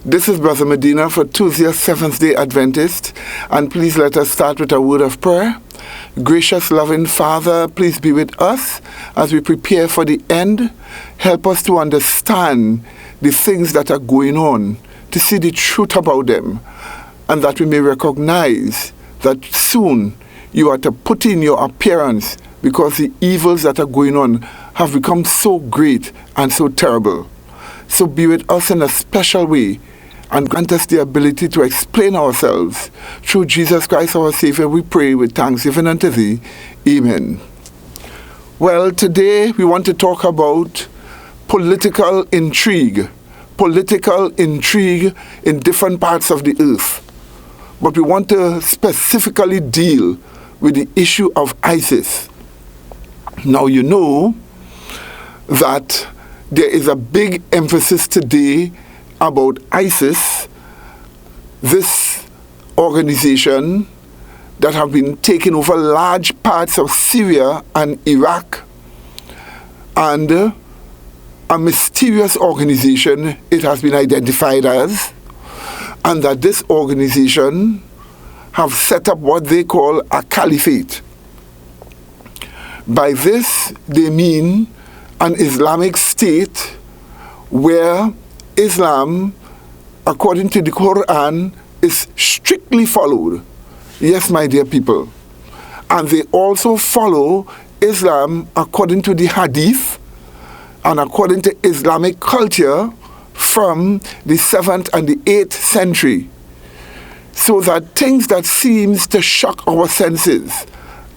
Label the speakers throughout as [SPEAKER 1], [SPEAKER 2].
[SPEAKER 1] This is Brother Medina for Tuesday, Seventh-day Adventist, and please let us start with a word of prayer. Gracious, loving Father, please be with us as we prepare for the end. Help us to understand the things that are going on, to see the truth about them, and that we may recognize that soon you are to put in your appearance because the evils that are going on have become so great and so terrible. So be with us in a special way and grant us the ability to explain ourselves. Through Jesus Christ our Savior, we pray with thanksgiving unto thee. Amen. Well, today we want to talk about political intrigue. Political intrigue in different parts of the earth. But we want to specifically deal with the issue of ISIS. Now you know that there is a big emphasis today about ISIS, this organization that have been taking over large parts of Syria and Iraq, and a mysterious organization it has been identified as, and that this organization have set up what they call a caliphate. By this, they mean an Islamic state where Islam, according to the Quran, is strictly followed. Yes, my dear people. And they also follow Islam according to the Hadith and according to Islamic culture from the 7th and the 8th century. So that things that seems to shock our senses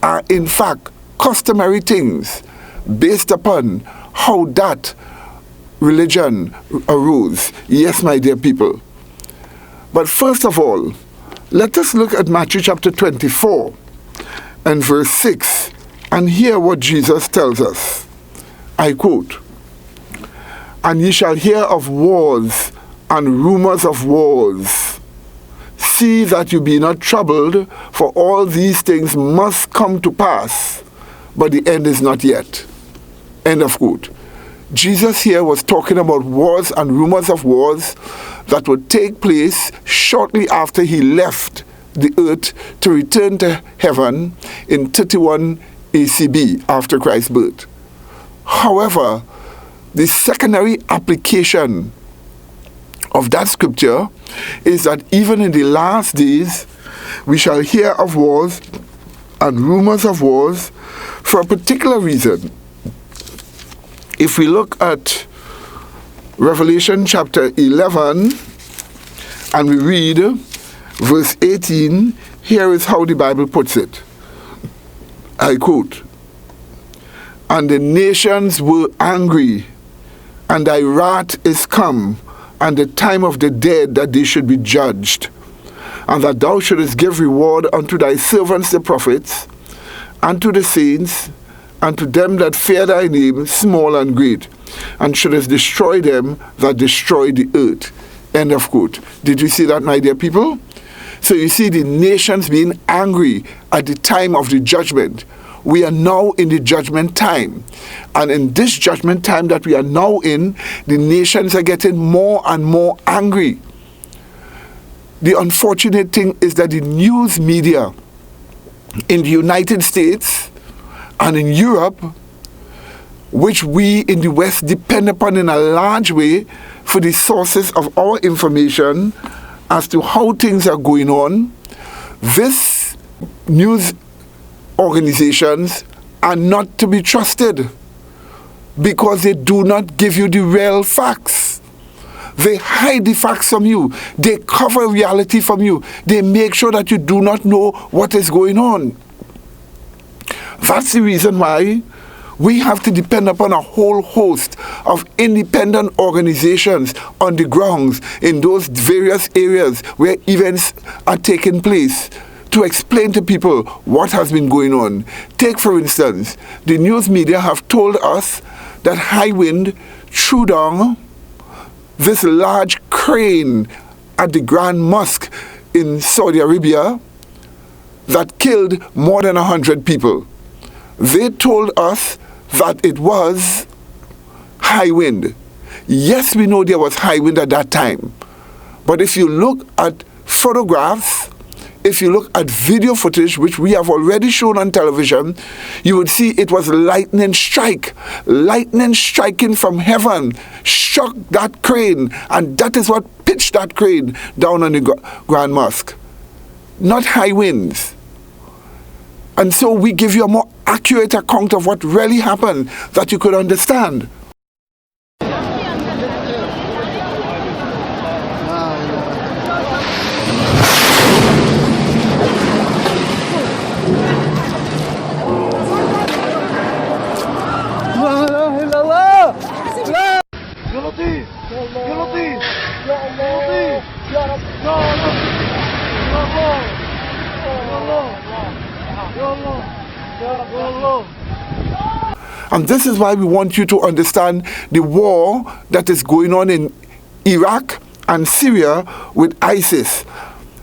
[SPEAKER 1] are in fact customary things based upon how that religion arose. Yes, my dear people. But first of all, let us look at Matthew chapter 24 and verse 6 and hear what Jesus tells us. I quote, "And ye shall hear of wars and rumors of wars. See that you be not troubled, for all these things must come to pass, but the end is not yet." End of quote. Jesus here was talking about wars and rumors of wars that would take place shortly after he left the earth to return to heaven in 31 ACB, after Christ's birth. However, the secondary application of that scripture is that even in the last days, we shall hear of wars and rumors of wars for a particular reason. If we look at Revelation chapter 11 and we read verse 18, here is how the Bible puts it. I quote, "And the nations were angry, and thy wrath is come, and the time of the dead that they should be judged, and that thou shouldest give reward unto thy servants the prophets, and to the saints, and to them that fear thy name, small and great, and shouldest destroy them that destroy the earth." End of quote. Did you see that, my dear people? So you see the nations being angry at the time of the judgment. We are now in the judgment time. And in this judgment time that we are now in, the nations are getting more and more angry. The unfortunate thing is that the news media in the United States and in Europe, which we in the West depend upon in a large way for the sources of our information as to how things are going on, these news organizations are not to be trusted because they do not give you the real facts. They hide the facts from you. They cover reality from you. They make sure that you do not know what is going on. That's the reason why we have to depend upon a whole host of independent organizations on the grounds in those various areas where events are taking place to explain to people what has been going on. Take, for instance, the news media have told us that high wind threw down this large crane at the Grand Mosque in Saudi Arabia that killed more than 100 people. They told us that it was high wind. Yes, we know there was high wind at that time, But if you look at photographs, if you look at video footage, which we have already shown on television, you would see it was lightning strike. Lightning striking from heaven struck that crane, and that is what pitched that crane down on the Grand Mosque. Not high winds. And so we give you a more accurate account of what really happened that you could understand. And this is why we want you to understand the war that is going on in Iraq and Syria with ISIS,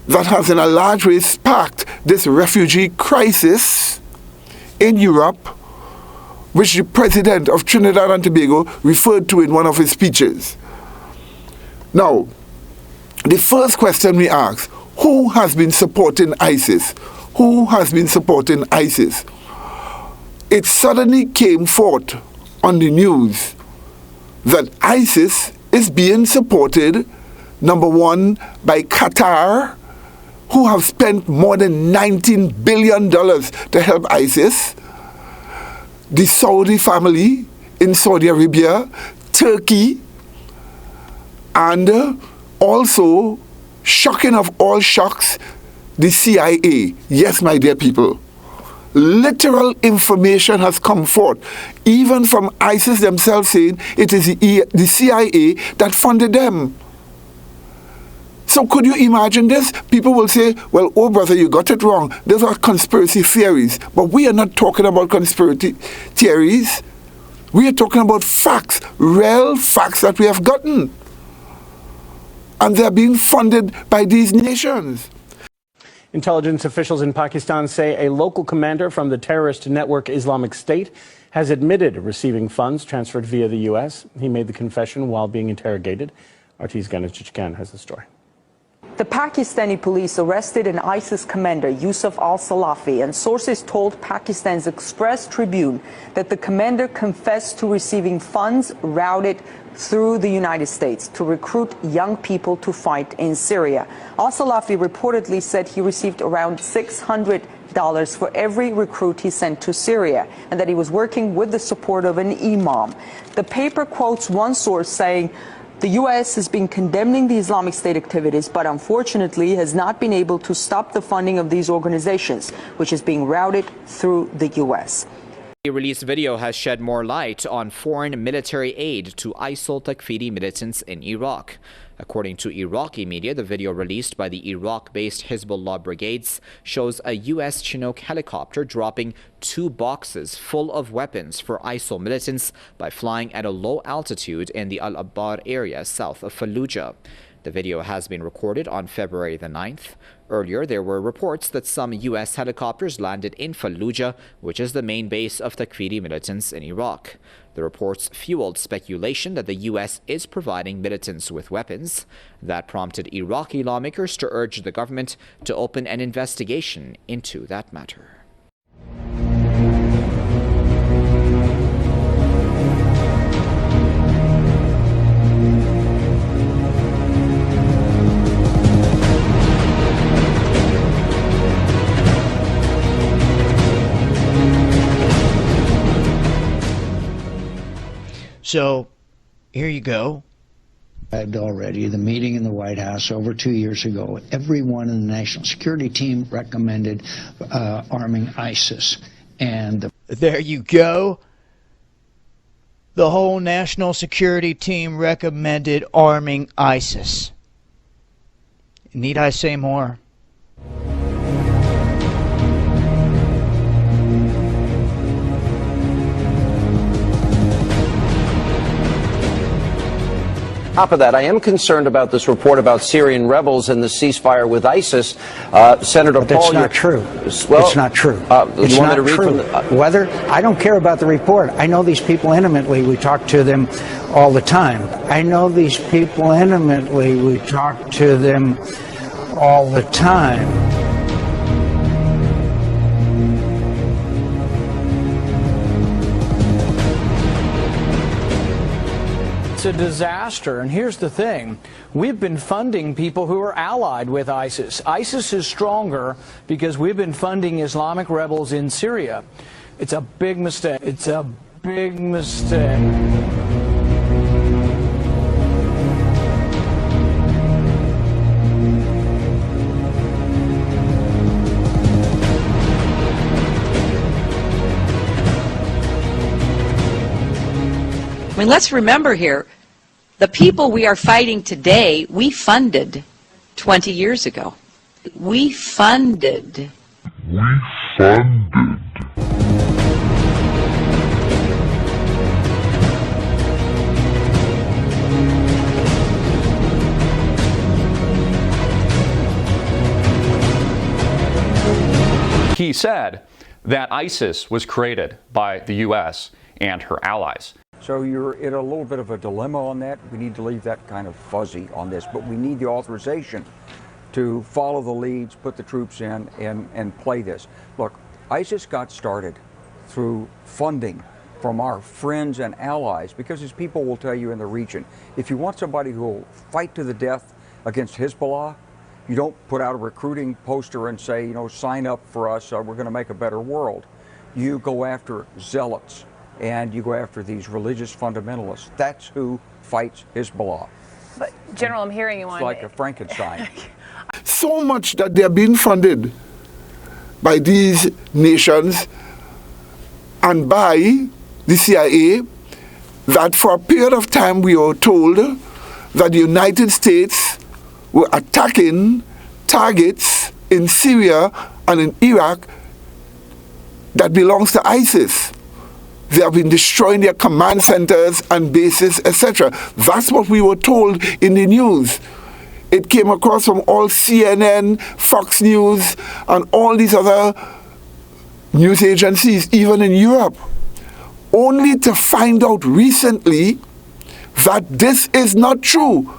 [SPEAKER 1] that has in a large way sparked this refugee crisis in Europe, which the president of Trinidad and Tobago referred to in one of his speeches. Now, the first question we ask, who has been supporting ISIS? Who has been supporting ISIS? It suddenly came forth on the news that ISIS is being supported, number one, by Qatar, who have spent more than $19 billion to help ISIS, the Saudi family in Saudi Arabia, Turkey, and also, shocking of all shocks, the CIA. Yes, my dear people. Literal information has come forth, even from ISIS themselves, saying it is the CIA that funded them. So could you imagine this? People will say, well, oh brother, you got it wrong. Those are conspiracy theories. But we are not talking about conspiracy theories. We are talking about facts, real facts that we have gotten. And they're being funded by these nations.
[SPEAKER 2] Intelligence officials in Pakistan say a local commander from the terrorist network Islamic State has admitted receiving funds transferred via the U.S. He made the confession while being interrogated. RT's Ganesh Chichkan has the story.
[SPEAKER 3] The Pakistani police arrested an ISIS commander, Yusuf al-Salafi, and sources told Pakistan's Express Tribune that the commander confessed to receiving funds routed through the United States to recruit young people to fight in Syria. Al-Salafi reportedly said he received around $600 for every recruit he sent to Syria, and that he was working with the support of an imam. The paper quotes one source saying, the U.S. has been condemning the Islamic State activities, but unfortunately has not been able to stop the funding of these organizations, which is being routed through the U.S.
[SPEAKER 4] The released video has shed more light on foreign military aid to ISIL Takfiri militants in Iraq. According to Iraqi media, the video released by the Iraq-based Hezbollah brigades shows a U.S. Chinook helicopter dropping 2 boxes full of weapons for ISIL militants by flying at a low altitude in the Al-Abbar area south of Fallujah. The video has been recorded on February the 9th. Earlier, there were reports that some U.S. helicopters landed in Fallujah, which is the main base of Takfiri militants in Iraq. The reports fueled speculation that the U.S. is providing militants with weapons. That prompted Iraqi lawmakers to urge the government to open an investigation into that matter.
[SPEAKER 5] So, here you go.
[SPEAKER 6] Already, the meeting in the White House over 2 years ago, everyone in the national security team recommended arming ISIS. And
[SPEAKER 5] there you go. The whole national security team recommended arming ISIS. Need I say more?
[SPEAKER 7] top of that, I am concerned about this report about Syrian rebels and the ceasefire with ISIS. Senator
[SPEAKER 6] But that's
[SPEAKER 7] Paul,
[SPEAKER 6] not true.
[SPEAKER 7] Well,
[SPEAKER 6] it's not true.
[SPEAKER 7] It's
[SPEAKER 6] you want
[SPEAKER 7] not
[SPEAKER 6] me to read
[SPEAKER 7] true.
[SPEAKER 6] From whether I don't care about the report. I know these people intimately. We talk to them all the time. I know these people intimately. We talk to them all the time.
[SPEAKER 8] It's a disaster, and here's the thing. We've been funding people who are allied with ISIS. ISIS is stronger because we've been funding Islamic rebels in Syria. It's a big mistake. It's a big mistake.
[SPEAKER 9] I mean, let's remember here, the people we are fighting today, we funded 20 years ago. We funded.
[SPEAKER 10] He said that ISIS was created by the U.S. and her allies.
[SPEAKER 11] So you're in a little bit of a dilemma on that. We need to leave that kind of fuzzy on this, but we need the authorization to follow the leads, put the troops in, and play this. Look, ISIS got started through funding from our friends and allies, because as people will tell you in the region, if you want somebody who will fight to the death against Hezbollah, you don't put out a recruiting poster and say, you know, sign up for us, we're going to make a better world. You go after zealots, and you go after these religious fundamentalists. That's who fights Hezbollah.
[SPEAKER 12] But General, I'm hearing you on...
[SPEAKER 11] It's like a Frankenstein.
[SPEAKER 1] So much that they're being funded by these nations and by the CIA that for a period of time we were told that the United States were attacking targets in Syria and in Iraq that belongs to ISIS. They have been destroying their command centers and bases, etc. That's what we were told in the news. It came across from all CNN, Fox News, and all these other news agencies, even in Europe. Only to find out recently that this is not true.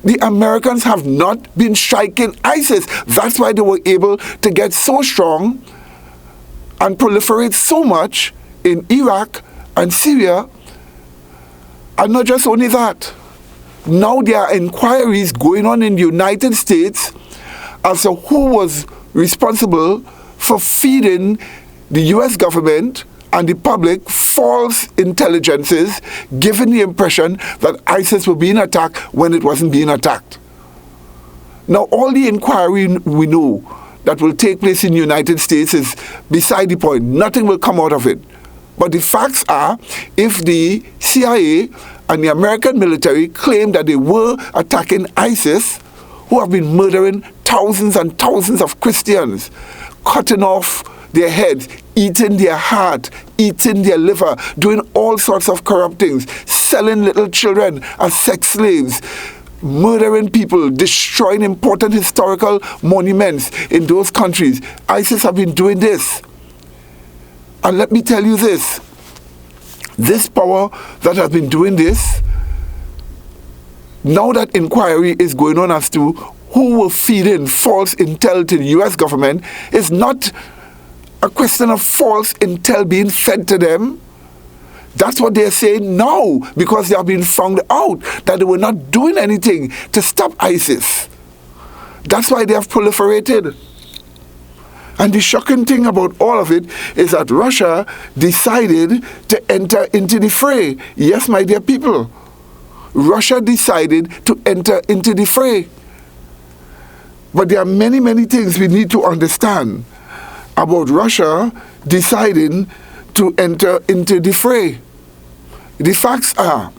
[SPEAKER 1] The Americans have not been striking ISIS. That's why they were able to get so strong and proliferate so much in Iraq and Syria. And not just only that, now there are inquiries going on in the United States as to who was responsible for feeding the US government and the public false intelligences, giving the impression that ISIS were being attacked when it wasn't being attacked. Now all the inquiry we know that will take place in the United States is beside the point. Nothing will come out of it. But the facts are, if the CIA and the American military claim that they were attacking ISIS, who have been murdering thousands and thousands of Christians, cutting off their heads, eating their heart, eating their liver, doing all sorts of corrupt things, selling little children as sex slaves, murdering people, destroying important historical monuments in those countries. ISIS have been doing this. And let me tell you this power that has been doing this, now that inquiry is going on as to who will feed in false intel to the US government, is not a question of false intel being fed to them. That's what they're saying now, because they have been found out that they were not doing anything to stop ISIS. That's why they have proliferated. And the shocking thing about all of it is that Russia decided to enter into the fray. Yes, my dear people, Russia decided to enter into the fray. But there are many, many things we need to understand about Russia deciding to enter into the fray. The facts are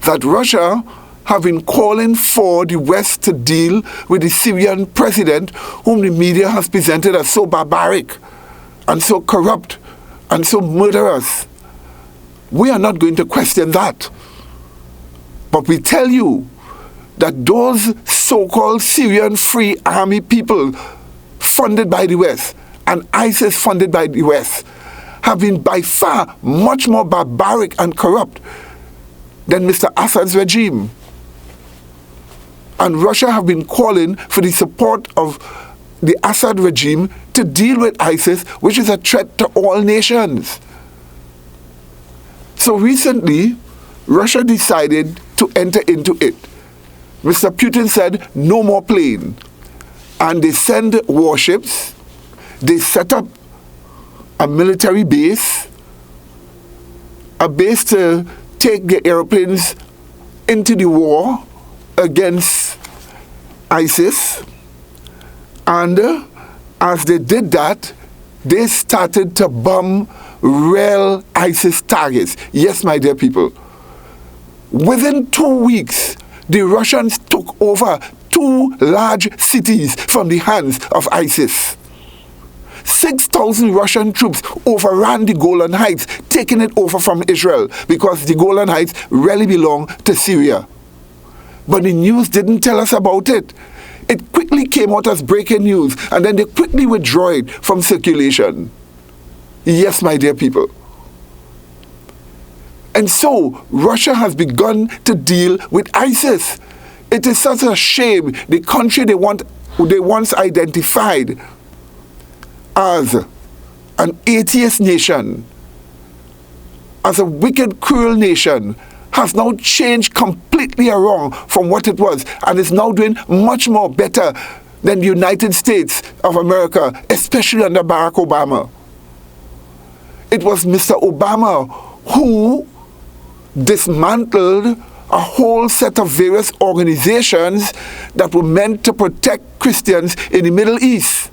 [SPEAKER 1] that Russia have been calling for the West to deal with the Syrian president, whom the media has presented as so barbaric and so corrupt and so murderous. We are not going to question that. But we tell you that those so-called Syrian Free Army people funded by the West and ISIS funded by the West have been by far much more barbaric and corrupt than Mr. Assad's regime. And Russia have been calling for the support of the Assad regime to deal with ISIS, which is a threat to all nations. So recently, Russia decided to enter into it. Mr. Putin said, no more plane. And they send warships, they set up a military base, a base to take the airplanes into the war against ISIS. And as they did that, they started to bomb real ISIS targets. Yes, my dear people. Within 2 weeks, the Russians took over 2 large cities from the hands of ISIS. 6,000 Russian troops overran the Golan Heights, taking it over from Israel, because the Golan Heights really belong to Syria. But the news didn't tell us about it. It quickly came out as breaking news, and then they quickly withdrew it from circulation. Yes, my dear people. And so, Russia has begun to deal with ISIS. It is such a shame the country they once identified as an atheist nation, as a wicked, cruel nation, has now changed completely around from what it was, and is now doing much more better than the United States of America, especially under Barack Obama. It was Mr. Obama who dismantled a whole set of various organizations that were meant to protect Christians in the Middle East,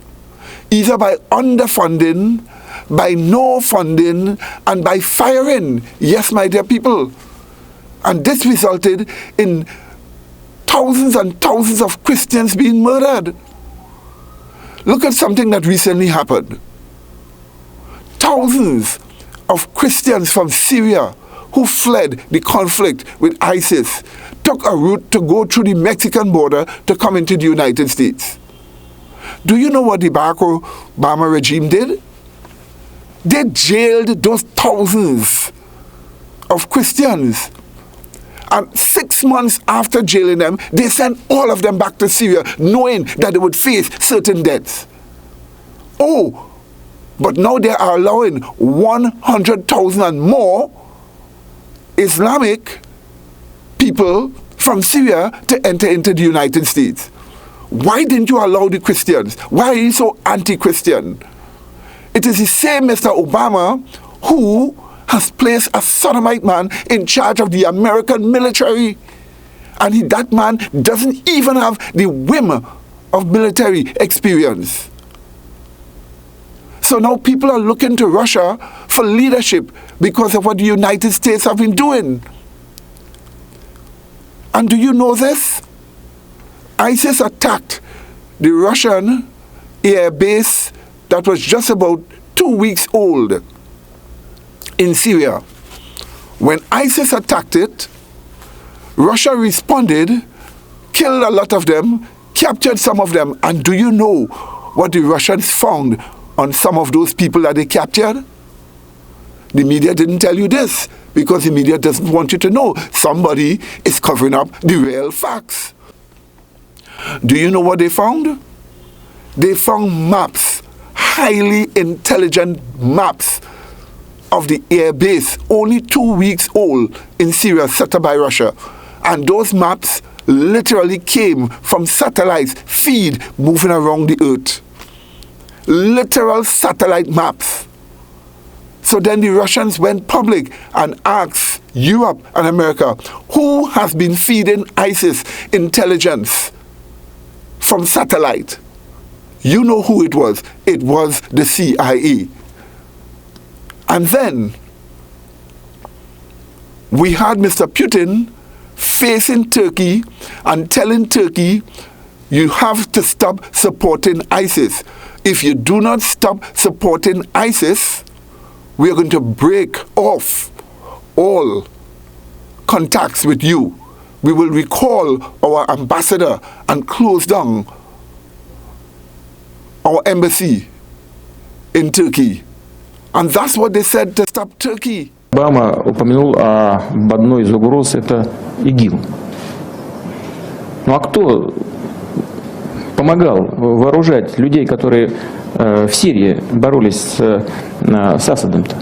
[SPEAKER 1] either by underfunding, by no funding, and by firing. Yes, my dear people. And this resulted in thousands and thousands of Christians being murdered. Look at something that recently happened. Thousands of Christians from Syria who fled the conflict with ISIS took a route to go through the Mexican border to come into the United States. Do you know what the Barack Obama regime did? They jailed those thousands of Christians. And 6 months after jailing them, they sent all of them back to Syria, knowing that they would face certain deaths. Oh, but now they are allowing 100,000 and more Islamic people from Syria to enter into the United States. Why didn't you allow the Christians? Why are you so anti-Christian? It is the same Mr. Obama who has placed a sodomite man in charge of the American military. And that man doesn't even have the whim of military experience. So now people are looking to Russia for leadership because of what the United States have been doing. And do you know this? ISIS attacked the Russian air base that was just about 2 weeks old in Syria. When ISIS attacked it, Russia responded, killed a lot of them, captured some of them. And do you know what the Russians found on some of those people that they captured? The media didn't tell you this because the media doesn't want you to know. Somebody is covering up the real facts. Do you know what they found? They found maps, highly intelligent maps of the air base, only 2 weeks old in Syria, set up by Russia. And those maps literally came from satellites, feed moving around the earth. Literal satellite maps. So then the Russians went public and asked Europe and America, who has been feeding ISIS intelligence from satellite? You know who it was. It was the CIA. And then we had Mr. Putin facing Turkey and telling Turkey, you have to stop supporting ISIS. If you do not stop supporting ISIS, we are going to break off all contacts with you we will recall our ambassador and close down our embassy in Turkey. And that's what they said to stop Turkey.
[SPEAKER 13] Обама упомянул об одной из угроз – это ИГИЛ. Ну а кто помогал вооружать людей, которые в Сирии боролись с Асадом-то?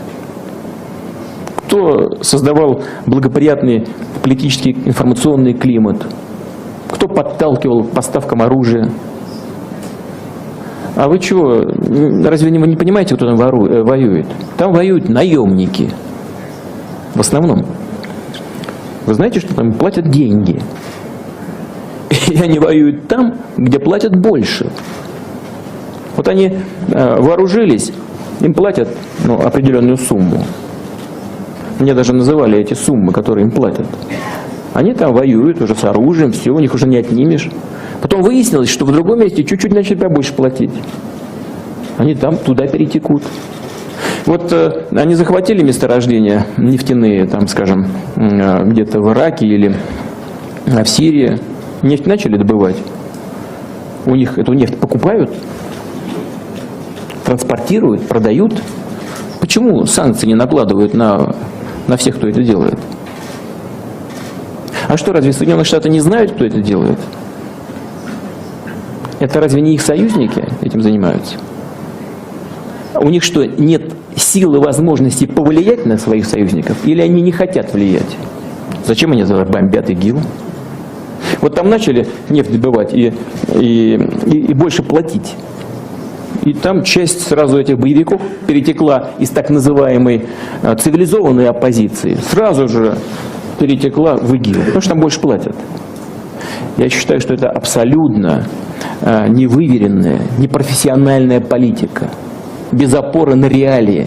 [SPEAKER 13] Кто создавал благоприятный политический информационный климат? Кто подталкивал к поставкам оружия? А вы чего, разве вы не понимаете, кто там воюет? Там воюют наемники. В основном. Вы знаете, что там платят деньги? И они воюют там, где платят больше. Вот они вооружились, им платят определенную сумму. Мне даже называли эти суммы, которые им платят. Они там воюют уже с оружием, все, у них уже не отнимешь. Потом выяснилось, что в другом месте чуть-чуть начали побольше платить. Они там туда перетекут. Вот они захватили месторождения нефтяные, там, скажем, где-то в Ираке или в Сирии. Нефть начали добывать. У них эту нефть покупают, транспортируют, продают. Почему санкции не накладывают на всех, кто это делает? А что, разве Соединенные Штаты не знают, кто это делает? Это разве не их союзники этим занимаются? У них что, нет силы, возможности повлиять на своих союзников? Или они не хотят влиять? Зачем они бомбят ИГИЛ? Вот там начали нефть добывать и больше платить. И там часть сразу этих боевиков перетекла из так называемой цивилизованной оппозиции. Сразу же перетекла в ИГИЛ, потому что там больше платят. Я считаю, что это абсолютно невыверенная, непрофессиональная политика, без опоры на реалии.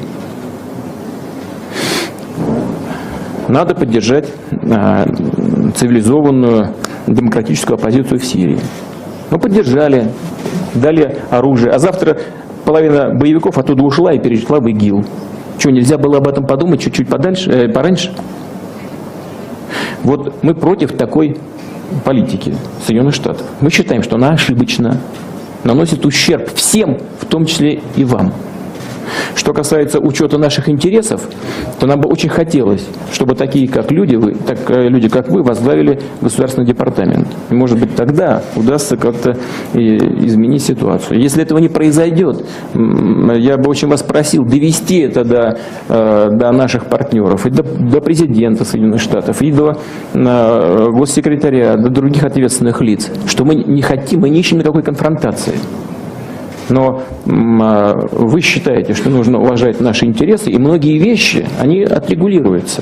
[SPEAKER 13] Надо поддержать цивилизованную демократическую оппозицию в Сирии. Ну, поддержали, дали оружие, а завтра половина боевиков оттуда ушла и перешла в ИГИЛ. Что, нельзя было об этом подумать чуть-чуть пораньше? Вот мы против такой политики Соединенных Штатов. Мы считаем, что она ошибочна, наносит ущерб всем, в том числе и вам. Что касается учета наших интересов, то нам бы очень хотелось, чтобы такие люди, как вы, возглавили Государственный департамент. И, может быть, тогда удастся как-то изменить ситуацию. Если этого не произойдет, я бы очень вас просил довести это до наших партнеров, и до президента Соединенных Штатов, и до госсекретаря, до других ответственных лиц, что мы не хотим, мы не ищем никакой конфронтации. Но вы считаете, что нужно уважать наши интересы, и многие вещи, они отрегулируются.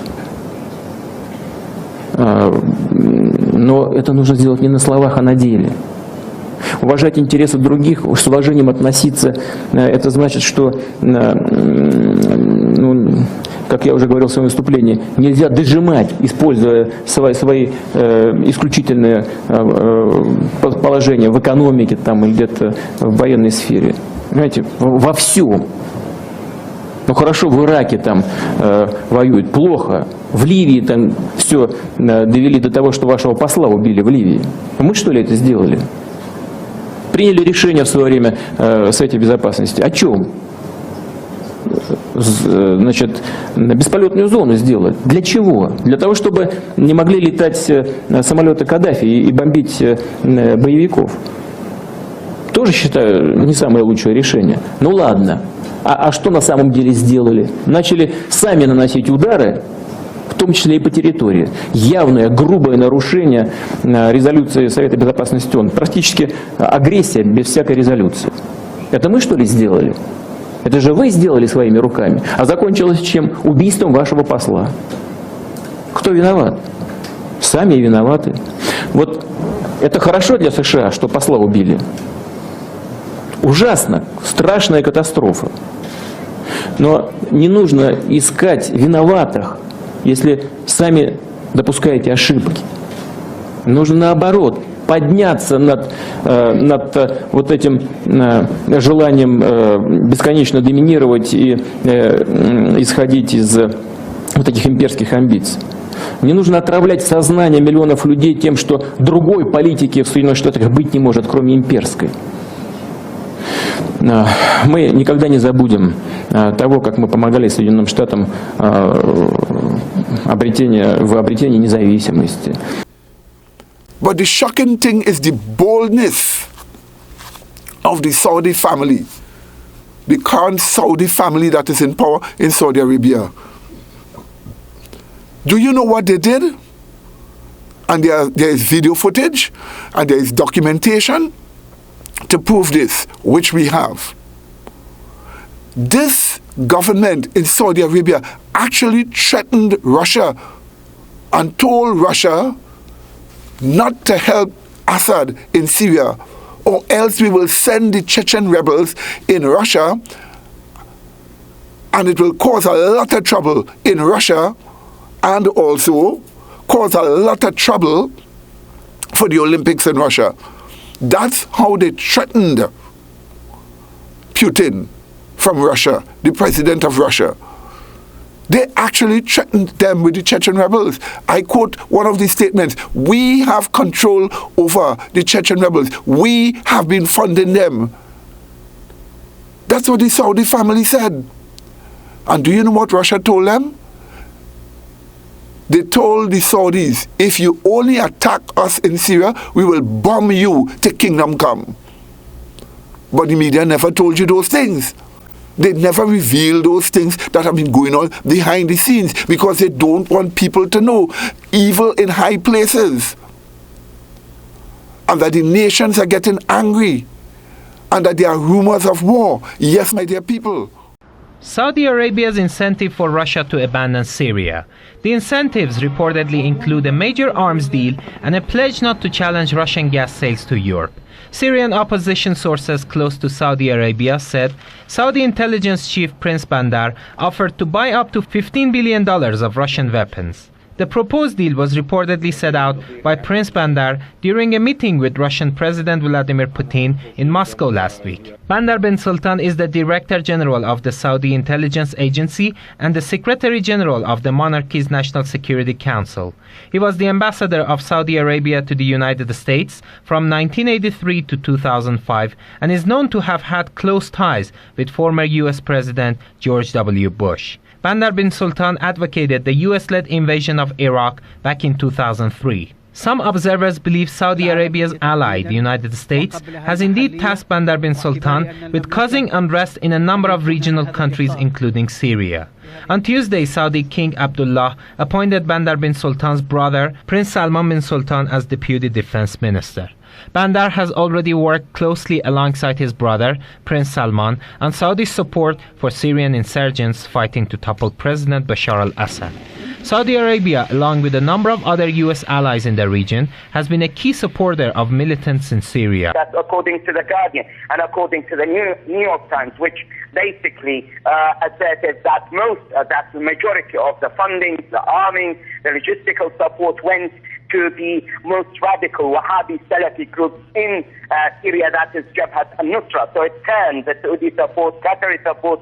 [SPEAKER 13] Но это нужно сделать не на словах, а на деле. Уважать интересы других, с уважением относиться, это значит, что, как я уже говорил в своем выступлении, нельзя дожимать, используя свои исключительные положения в экономике там, или где-то в военной сфере. Понимаете, во всем. Ну хорошо, в Ираке там воюют плохо, в Ливии там все довели до того, что вашего посла убили в Ливии. Мы что ли это сделали? Приняли решение в свое время Совета Безопасности. О чем? Значит, бесполетную зону сделать. Для чего? Для того, чтобы не могли летать самолеты Каддафи и бомбить боевиков. Тоже считаю не самое лучшее решение. Ну ладно. А что на самом деле сделали? Начали сами наносить удары, в том числе и по территории. Явное, грубое нарушение резолюции Совета Безопасности ООН. Практически агрессия без всякой резолюции. Это мы что ли сделали? Это же вы сделали своими руками. А закончилось чем? Убийством вашего посла. Кто виноват? Сами виноваты. Вот это хорошо для США, что посла убили. Ужасно, страшная катастрофа. Но не нужно искать виноватых, если сами допускаете ошибки. Нужно наоборот подняться над вот этим желанием бесконечно доминировать и исходить из вот этих имперских амбиций. Не нужно отравлять сознание миллионов людей тем, что другой политики в Соединенных Штатах быть не может, кроме имперской. Мы никогда не забудем того, как мы помогали Соединенным Штатам в обретении независимости.
[SPEAKER 1] But the shocking thing is the boldness of the Saudi family, the current Saudi family that is in power in Saudi Arabia. Do you know what they did? And there is video footage and there is documentation to prove this, which we have. This government in Saudi Arabia actually threatened Russia and told Russia not to help Assad in Syria, or else we will send the Chechen rebels in Russia, and it will cause a lot of trouble in Russia and also cause a lot of trouble for the Olympics in Russia. That's how they threatened Putin from Russia, the president of Russia. They actually threatened them with the Chechen rebels. I quote one of these statements: "We have control over the Chechen rebels. We have been funding them." That's what the Saudi family said. And do you know what Russia told them? They told the Saudis, if you only attack us in Syria, we will bomb you till kingdom come. But the media never told you those things. They never reveal those things that have been going on behind the scenes because they don't want people to know evil in high places. And that the nations are getting angry. And that there are rumors of war. Yes, my dear people.
[SPEAKER 14] Saudi Arabia's incentive for Russia to abandon Syria. The incentives reportedly include a major arms deal and a pledge not to challenge Russian gas sales to Europe. Syrian opposition sources close to Saudi Arabia said Saudi intelligence chief Prince Bandar offered to buy up to $15 billion of Russian weapons. The proposed deal was reportedly set out by Prince Bandar during a meeting with Russian President Vladimir Putin in Moscow last week. Bandar bin Sultan is the Director General of the Saudi Intelligence Agency and the Secretary General of the monarchy's National Security Council. He was the ambassador of Saudi Arabia to the United States from 1983 to 2005 and is known to have had close ties with former U.S. President George W. Bush. Bandar bin Sultan advocated the US-led invasion of Iraq back in 2003. Some observers believe Saudi Arabia's ally, the United States, has indeed tasked Bandar bin Sultan with causing unrest in a number of regional countries, including Syria. On Tuesday, Saudi King Abdullah appointed Bandar bin Sultan's brother, Prince Salman bin Sultan, as Deputy Defense Minister. Bandar has already worked closely alongside his brother, Prince Salman, on Saudi's support for Syrian insurgents fighting to topple President Bashar al-Assad. Saudi Arabia, along with a number of other U.S. allies in the region, has been a key supporter of militants in Syria.
[SPEAKER 15] That's according to The Guardian and according to the New York Times, which basically asserted that that the majority of the funding, the arming, the logistical support went to the most radical Wahhabi Salafi groups in Syria, that is Jabhat al-Nusra. So it turned the Saudi support, Qatari support,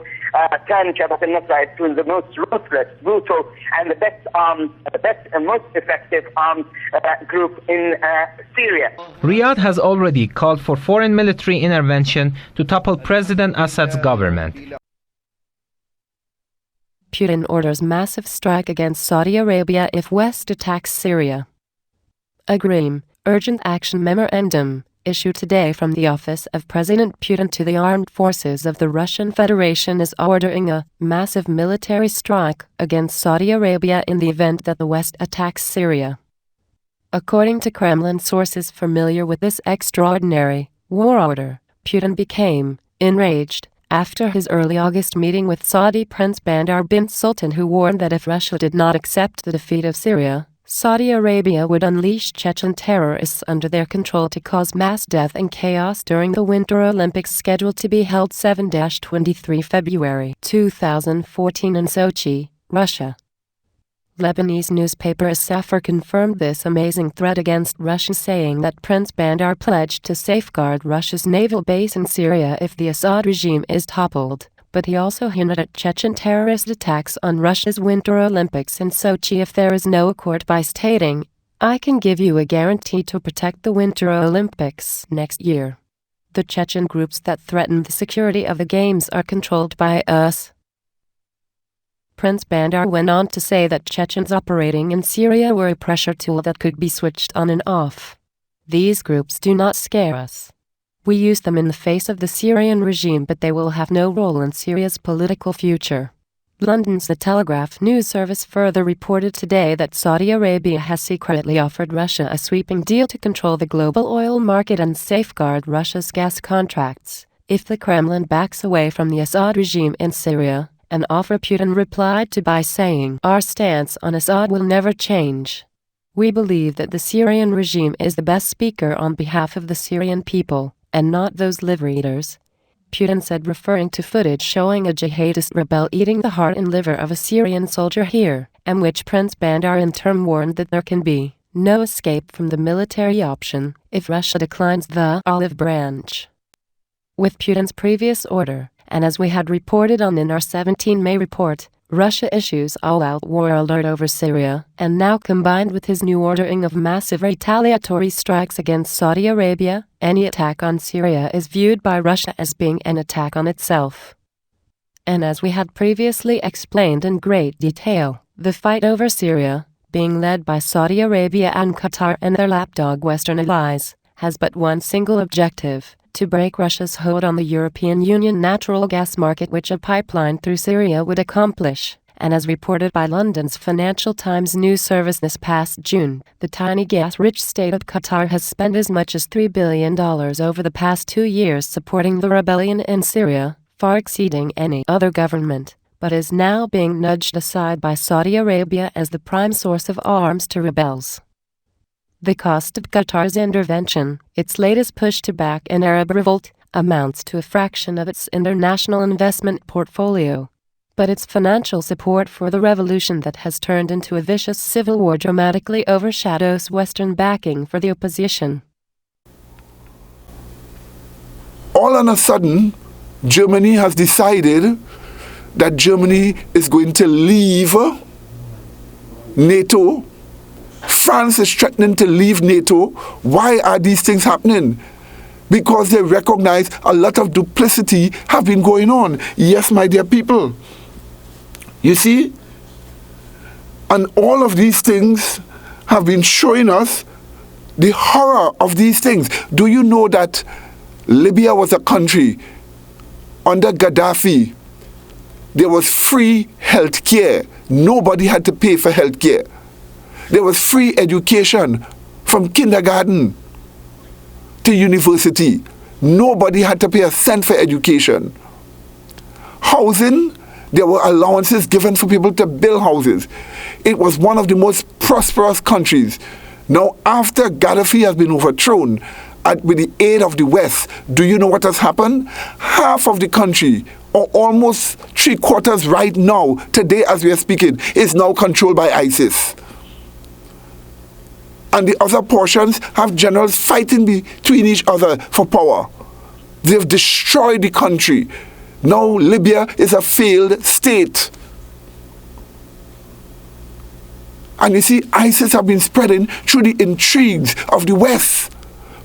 [SPEAKER 15] turned Jabhat al-Nusra to the most ruthless, brutal, and the best and most effective armed group in Syria.
[SPEAKER 14] Riyadh has already called for foreign military intervention to topple President Assad's government.
[SPEAKER 16] Putin orders massive strike against Saudi Arabia if West attacks Syria. Agreem, urgent action memorandum, issued today from the office of President Putin to the armed forces of the Russian Federation is ordering a massive military strike against Saudi Arabia in the event that the West attacks Syria. According to Kremlin sources familiar with this extraordinary war order, Putin became enraged after his early August meeting with Saudi Prince Bandar bin Sultan, who warned that if Russia did not accept the defeat of Syria, Saudi Arabia would unleash Chechen terrorists under their control to cause mass death and chaos during the Winter Olympics scheduled to be held 7-23 February 2014 in Sochi, Russia. Lebanese newspaper As-Safar confirmed this amazing threat against Russia, saying that Prince Bandar pledged to safeguard Russia's naval base in Syria if the Assad regime is toppled. but he also hinted at Chechen terrorist attacks on Russia's Winter Olympics in Sochi if there is no accord, by stating, "I can give you a guarantee to protect the Winter Olympics next year. The Chechen groups that threaten the security of the Games are controlled by us." Prince Bandar went on to say that Chechens operating in Syria were a pressure tool that could be switched on and off. "These groups do not scare us. We use them in the face of the Syrian regime, but they will have no role in Syria's political future." London's The Telegraph news service further reported today that Saudi Arabia has secretly offered Russia a sweeping deal to control the global oil market and safeguard Russia's gas contracts if the Kremlin backs away from the Assad regime in Syria, an offer Putin replied to by saying, "Our stance on Assad will never change. We believe that the Syrian regime is the best speaker on behalf of the Syrian people, and not those liver eaters," Putin said, referring to footage showing a jihadist rebel eating the heart and liver of a Syrian soldier here, and which Prince Bandar in turn warned that there can be no escape from the military option if Russia declines the olive branch. With Putin's previous order, and as we had reported on in our 17 May report, Russia issues all-out war alert over Syria, and now combined with his new ordering of massive retaliatory strikes against Saudi Arabia, any attack on Syria is viewed by Russia as being an attack on itself. And as we had previously explained in great detail, the fight over Syria, being led by Saudi Arabia and Qatar and their lapdog Western allies, has but one single objective: to break Russia's hold on the European Union natural gas market, which a pipeline through Syria would accomplish. And as reported by London's Financial Times news service this past June, the tiny gas-rich state of Qatar has spent as much as $3 billion over the past 2 years supporting the rebellion in Syria, far exceeding any other government, but is now being nudged aside by Saudi Arabia as the prime source of arms to rebels. The cost of Qatar's intervention, its latest push to back an Arab revolt, amounts to a fraction of its international investment portfolio. But its financial support for the revolution that has turned into a vicious civil war dramatically overshadows Western backing for the opposition.
[SPEAKER 1] All of a sudden, Germany has decided that Germany is going to leave NATO. France is threatening to leave NATO. Why are these things happening? Because they recognize a lot of duplicity have been going on. Yes, my dear people. You see? And all of these things have been showing us the horror of these things. Do you know that Libya was a country under Gaddafi? There was free health care. Nobody had to pay for health care. There was free education from kindergarten to university. Nobody had to pay a cent for education. Housing, there were allowances given for people to build houses. It was one of the most prosperous countries. Now, after Gaddafi has been overthrown, with the aid of the West, do you know what has happened? Half of the country, or almost 3/4 right now, today as we are speaking, is now controlled by ISIS. And the other portions have generals fighting between each other for power. They've destroyed the country. Now Libya is a failed state. And you see, ISIS have been spreading through the intrigues of the West.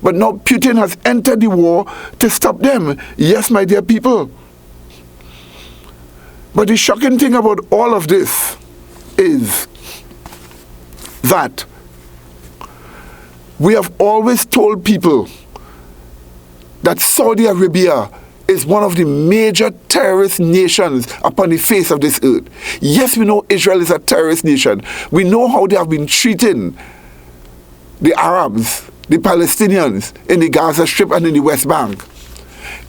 [SPEAKER 1] But now Putin has entered the war to stop them. Yes, my dear people. But the shocking thing about all of this is that we have always told people that Saudi Arabia is one of the major terrorist nations upon the face of this earth. Yes, we know Israel is a terrorist nation. We know how they have been treating the Arabs, the Palestinians in the Gaza Strip and in the West Bank.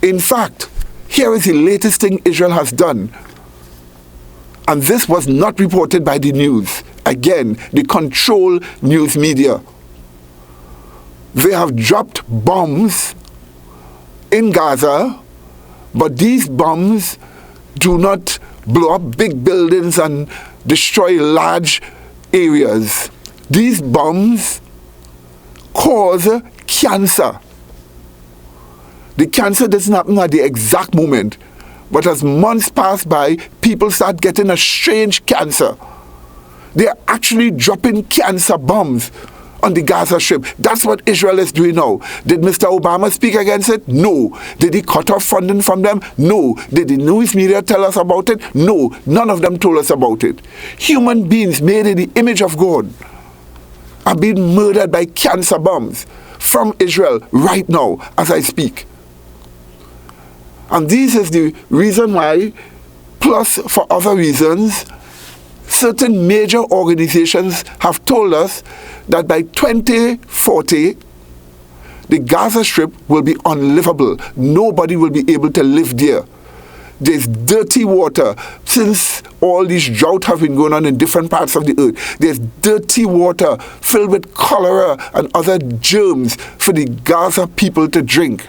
[SPEAKER 1] In fact, here is the latest thing Israel has done. And this was not reported by the news. Again, the control news media. They have dropped bombs in Gaza, but these bombs do not blow up big buildings and destroy large areas. These bombs cause cancer. The cancer doesn't happen at the exact moment, But as months pass by, people start getting a strange cancer. They are actually dropping cancer bombs on the Gaza Strip. That's what Israel is doing now. Did Mr. Obama speak against it? No. Did he cut off funding from them? No. Did the news media tell us about it? No. None of them told us about it. Human beings made in the image of God are being murdered by cancer bombs from Israel right now as I speak. And this is the reason why, plus for other reasons, certain major organizations have told us that by 2040, the Gaza Strip will be unlivable. Nobody will be able to live there. There's dirty water. Since all these droughts have been going on in different parts of the earth, there's dirty water filled with cholera and other germs for the Gaza people to drink.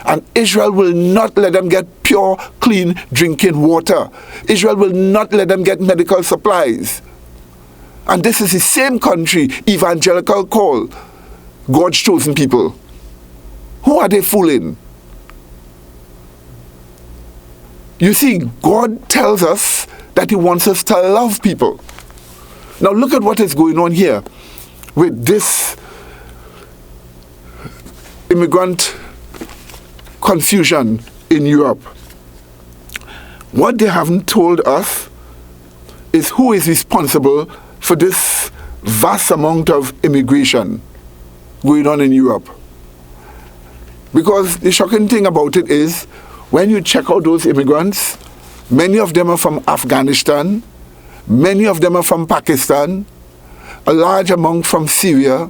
[SPEAKER 1] And Israel will not let them get pure, clean drinking water. Israel will not let them get medical supplies. And this is the same country evangelical call God's chosen people. Who are they fooling? You see, God tells us that He wants us to love people. Now look at what is going on here with this immigrant confusion in Europe. What they haven't told us is who is responsible for this vast amount of immigration going on in Europe. Because the shocking thing about it is, when you check out those immigrants, many of them are from Afghanistan, many of them are from Pakistan, a large amount from Syria,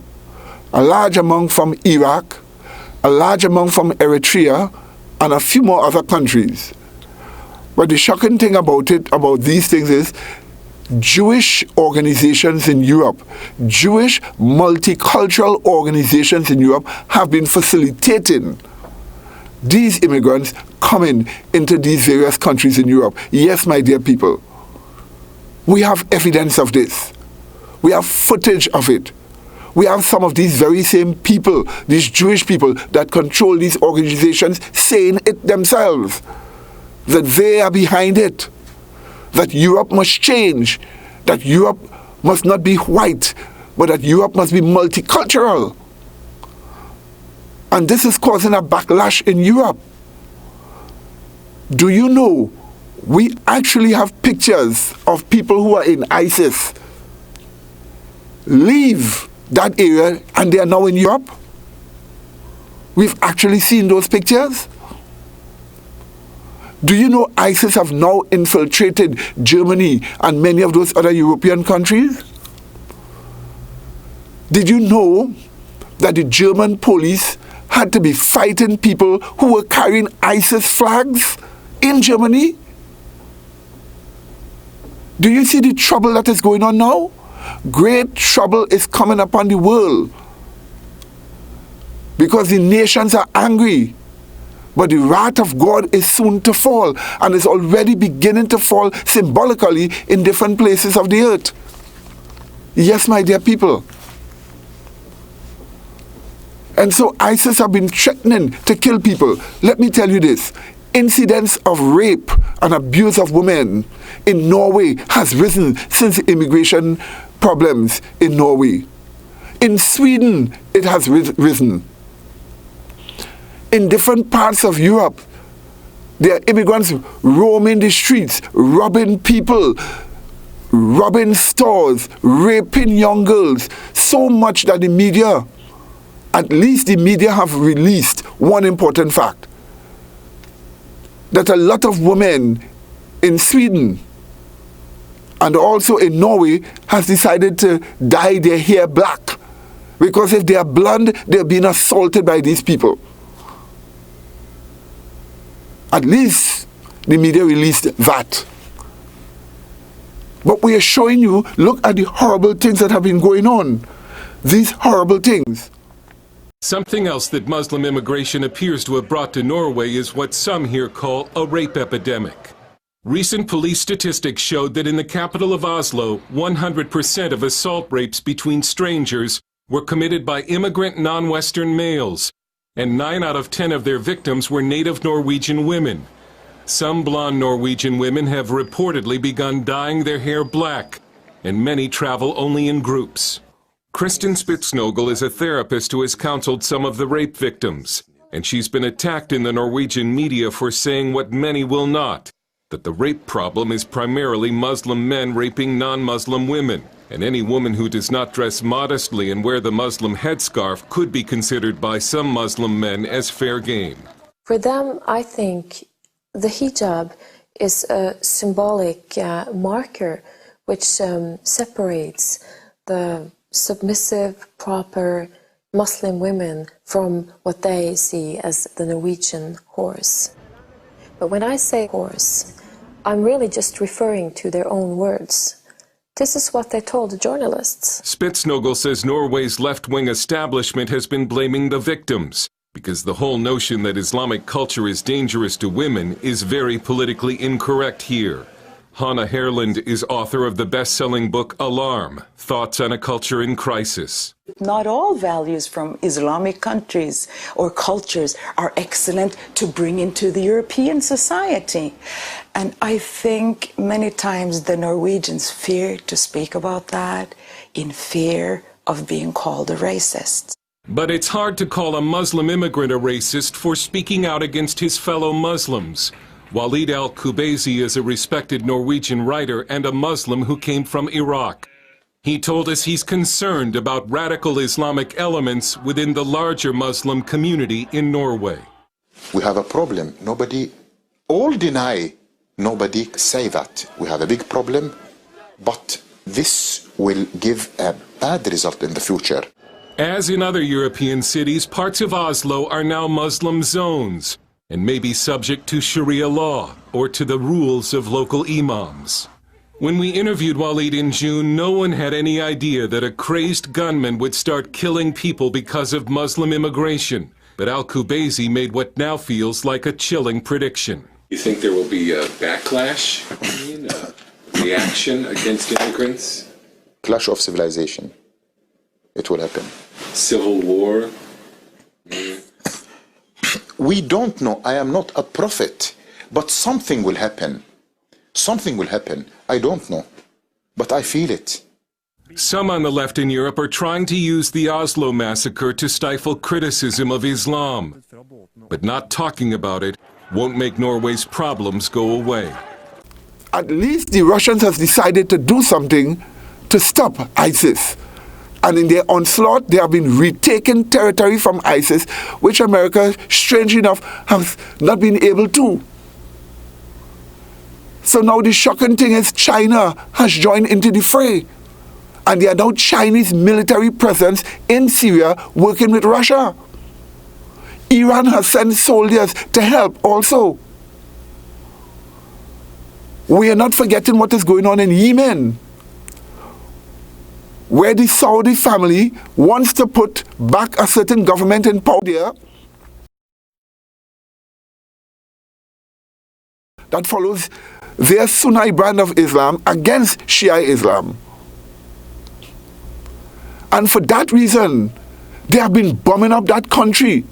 [SPEAKER 1] a large amount from Iraq, a large amount from Eritrea, and a few more other countries. But the shocking thing about these things is Jewish organizations in Europe, Jewish multicultural organizations in Europe have been facilitating these immigrants coming into these various countries in Europe. Yes, my dear people, we have evidence of this. We have footage of it. We have some of these very same people, these Jewish people that control these organizations, saying it themselves, that they are behind it, that Europe must change, that Europe must not be white, but that Europe must be multicultural. And this is causing a backlash in Europe. Do you know, we actually have pictures of people who are in ISIS leave that area and they are now in Europe? We've actually seen those pictures. Do you know ISIS have now infiltrated Germany and many of those other European countries? Did you know that the German police had to be fighting people who were carrying ISIS flags in Germany? Do you see the trouble that is going on now? Great trouble is coming upon the world because the nations are angry. But the wrath of God is soon to fall and is already beginning to fall symbolically in different places of the earth. Yes, my dear people. And so ISIS have been threatening to kill people. Let me tell you this. Incidents of rape and abuse of women in Norway has risen since the immigration problems in Norway. In Sweden, it has risen. In different parts of Europe, there are immigrants roaming the streets, robbing people, robbing stores, raping young girls, so much that the media, at least the media have released one important fact, that a lot of women in Sweden and also in Norway has decided to dye their hair black, because if they are blonde, they're being assaulted by these people. At least the media released that. But we are showing you, look at the horrible things that have been going on. These horrible things.
[SPEAKER 17] Something else that Muslim immigration appears to have brought to Norway is what some here call a rape epidemic. Recent police statistics showed that in the capital of Oslo, 100% of assault rapes between strangers were committed by immigrant non-Western males, and 9 out of 10 of their victims were native Norwegian women. Some blonde Norwegian women have reportedly begun dyeing their hair black, and many travel only in groups. Kristen Spitsnogel is a therapist who has counseled some of the rape victims, and she's been attacked in the Norwegian media for saying what many will not, that the rape problem is primarily Muslim men raping non-Muslim women, and any woman who does not dress modestly and wear the Muslim headscarf could be considered by some Muslim men as fair game.
[SPEAKER 18] For them, I think the hijab is a symbolic marker which separates the submissive, proper Muslim women from what they see as the Norwegian horse. But when I say horse, I'm really just referring to their own words. This is what they told the journalists.
[SPEAKER 17] Spitsnogel says Norway's left-wing establishment has been blaming the victims, because the whole notion that Islamic culture is dangerous to women is very politically incorrect here. Hannah Herland is author of the best-selling book Alarm, Thoughts on a Culture in Crisis.
[SPEAKER 19] Not all values from Islamic countries or cultures are excellent to bring into the European society. And I think many times the Norwegians fear to speak about that in fear of being called a racist.
[SPEAKER 17] But it's hard to call a Muslim immigrant a racist for speaking out against his fellow Muslims. Walid al-Kubaisi is a respected Norwegian writer and a Muslim who came from Iraq. He told us he's concerned about radical Islamic elements within the larger Muslim community in Norway.
[SPEAKER 20] We have a problem. Nobody, all deny, nobody say that. We have a big problem, but this will give a bad result in the future.
[SPEAKER 17] As in other European cities, parts of Oslo are now Muslim zones and may be subject to Sharia law or to the rules of local imams. When we interviewed Walid in June, no one had any idea that a crazed gunman would start killing people because of Muslim immigration. But al-Kubaisi made what now feels like a chilling prediction.
[SPEAKER 21] You think there will be a backlash, a reaction against immigrants?
[SPEAKER 20] Clash of civilization. It will happen.
[SPEAKER 21] Civil war?
[SPEAKER 20] We don't know. I am not a prophet, but something will happen. Something will happen. I don't know, but I feel it.
[SPEAKER 17] Some on the left in Europe are trying to use the Oslo massacre to stifle criticism of Islam. But not talking about it won't make Norway's problems go away.
[SPEAKER 1] At least the Russians have decided to do something to stop ISIS. And in their onslaught, they have been retaking territory from ISIS, which America, strangely enough, has not been able to. So now the shocking thing is China has joined into the fray. And there are now Chinese military presence in Syria working with Russia. Iran has sent soldiers to help also. We are not forgetting what is going on in Yemen, where the Saudi family wants to put back a certain government in power there that follows their Sunni brand of Islam against Shia Islam. And for that reason, they have been bombing up that country.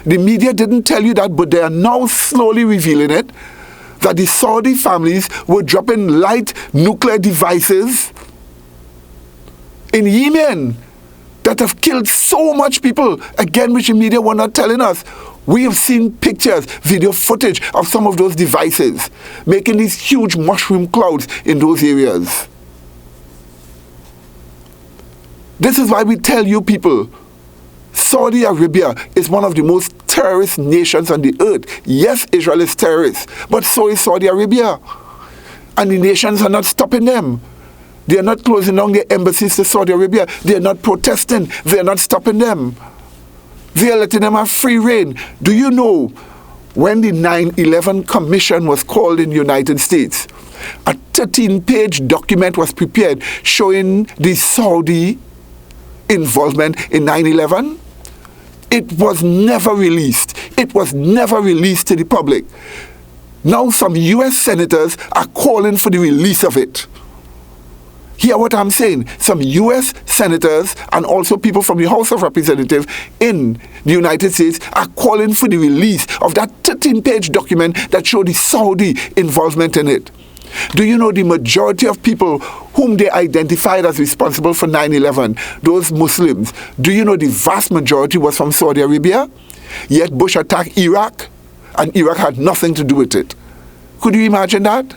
[SPEAKER 1] The media didn't tell you that, but they are now slowly revealing it, that the Saudi families were dropping light nuclear devices in Yemen that have killed so much people, again, which the media were not telling us. We have seen pictures, video footage of some of those devices, making these huge mushroom clouds in those areas. This is why we tell you people, Saudi Arabia is one of the most terrorist nations on the earth. Yes, Israel is terrorist, but so is Saudi Arabia. And the nations are not stopping them. They are not closing down their embassies to Saudi Arabia. They are not protesting. They are not stopping them. They are letting them have free reign. Do you know, when the 9/11 Commission was called in the United States, a 13-page document was prepared showing the Saudi involvement in 9/11? It was never released. It was never released to the public. Now some US senators are calling for the release of it. Hear what I'm saying. Some U.S. senators and also people from the House of Representatives in the United States are calling for the release of that 13-page document that showed the Saudi involvement in it. Do you know the majority of people whom they identified as responsible for 9/11, those Muslims, do you know the vast majority was from Saudi Arabia? Yet Bush attacked Iraq, and Iraq had nothing to do with it. Could you imagine that?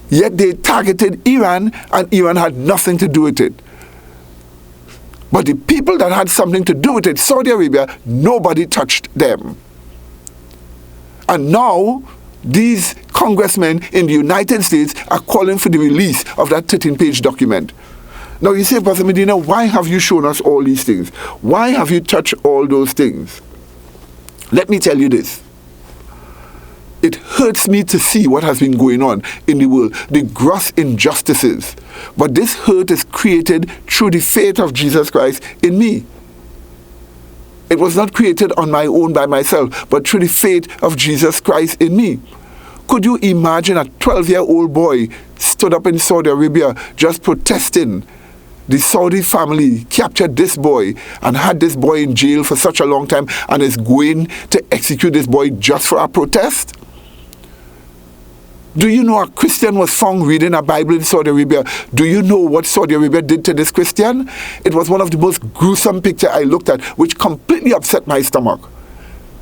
[SPEAKER 1] Yet they targeted Iran, and Iran had nothing to do with it. But the people that had something to do with it, Saudi Arabia, nobody touched them. And now, these congressmen in the United States are calling for the release of that 13-page document. Now you say, Pastor Medina, why have you shown us all these things? Why have you touched all those things? Let me tell you this. It hurts me to see what has been going on in the world, the gross injustices. But this hurt is created through the faith of Jesus Christ in me. It was not created on my own by myself, but through the faith of Jesus Christ in me. Could you imagine a 12-year-old boy stood up in Saudi Arabia just protesting? The Saudi family captured this boy and had this boy in jail for such a long time and is going to execute this boy just for a protest? Do you know a Christian was found reading a Bible in Saudi Arabia? Do you know what Saudi Arabia did to this Christian? It was one of the most gruesome pictures I looked at, which completely upset my stomach.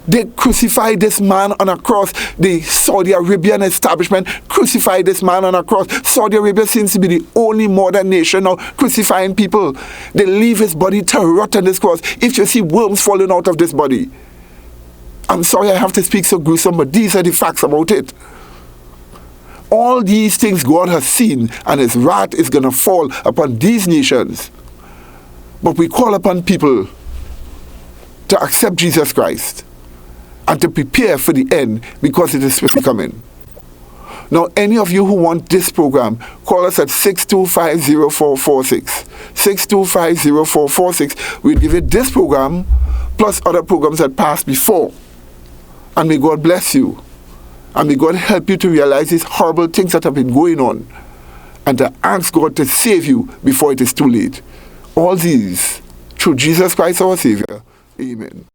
[SPEAKER 1] They crucified this man on a cross. The Saudi Arabian establishment crucified this man on a cross. Saudi Arabia seems to be the only modern nation now crucifying people. They leave his body to rot on this cross. If you see worms falling out of this body. I'm sorry I have to speak so gruesome, but these are the facts about it. All these things God has seen, and his wrath is going to fall upon these nations. But we call upon people to accept Jesus Christ and to prepare for the end, because it is swiftly coming. Now, any of you who want this program, call us at 625-0446. 625-0446. We'll give you this program, plus other programs that passed before. And may God bless you. And may God help you to realize these horrible things that have been going on, and to ask God to save you before it is too late. All these through Jesus Christ our Savior. Amen.